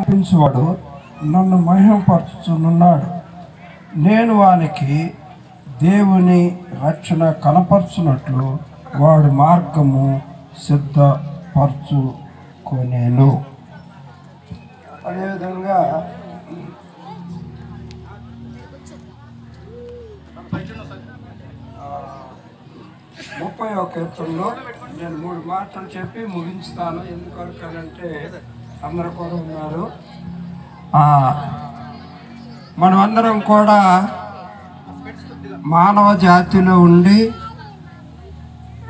అర్పించువాడు నన్ను మహిమపరచుచున్నాడు. నేను వానికి దేవుని రక్షణ కనపరచునట్లు వాడు మార్గము సిద్ధపరచుకొనేను. అదేవిధంగా 30వ కీర్తనలో నేను 3 మాటలు చెప్పి ముగించుతాను. ఎందుకంటే అందరూ కూడా ఉన్నారు. మనమందరం కూడా మానవ జాతిలో ఉండి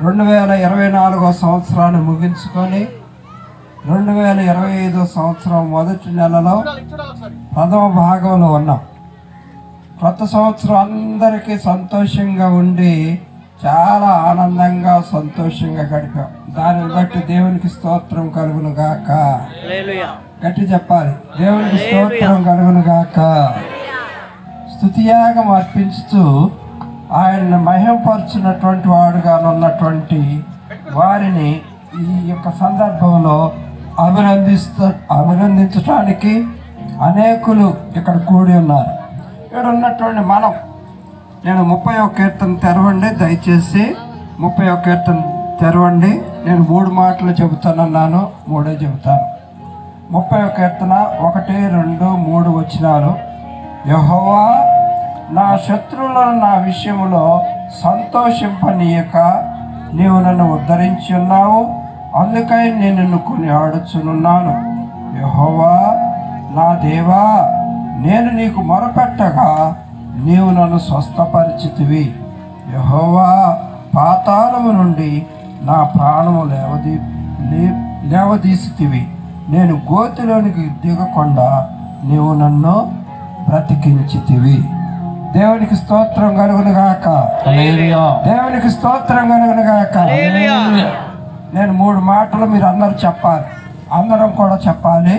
2024వ సంవత్సరాన్ని ముగించుకొని 2025వ సంవత్సరం మొదటి నెలలో ప్రథమ భాగంలో ఉన్నాం. కొత్త సంవత్సరం అందరికీ సంతోషంగా ఉండి చాలా ఆనందంగా సంతోషంగా గడిపాం. దానిని బట్టి దేవునికి స్తోత్రం కలుగును గాక. గట్టి చెప్పాలి, దేవునికి స్తోత్రం కలుగును గాక. స్తుతియాగం అర్పించుతూ ఆయన్ని మహిమపరచినటువంటి వాడుగా ఉన్నటువంటి వారిని ఈ యొక్క సందర్భంలో అభినందించడానికి అనేకులు ఇక్కడ కూడి ఉన్నారు. ఇక్కడ ఉన్నటువంటి నేను 30వ కీర్తన తెరవండి, దయచేసి 30వ కీర్తన తెరవండి. నేను 3 మాటలు చెబుతానన్నాను, 3 చెబుతాను. 30వ కీర్తన 1, 2, 3 వచనాలు. యెహోవా నా శత్రువులను నా విషయంలో సంతోషింపనీయక నీవు నన్ను ఉద్ధరించి ఉన్నావు, అందుకై నేను నిన్ను కొనియాడుచున్నాను. యెహోవా నా దేవా, నేను నీకు మొరపెట్టగా నీవు నన్ను స్వస్థపరిచితివి. యెహోవా పాతాళము నుండి నా ప్రాణము లేవదీసితివి. నేను గోతిలోనికి దిగకుండా నీవు నన్ను బ్రతికించితివి. దేవునికి స్తోత్రం కలుగును గాక. దేవునికి స్తోత్రం కలుగును గాక. నేను 3 మాటలు మీరు అందరూ చెప్పాలి, అందరం కూడా చెప్పాలి.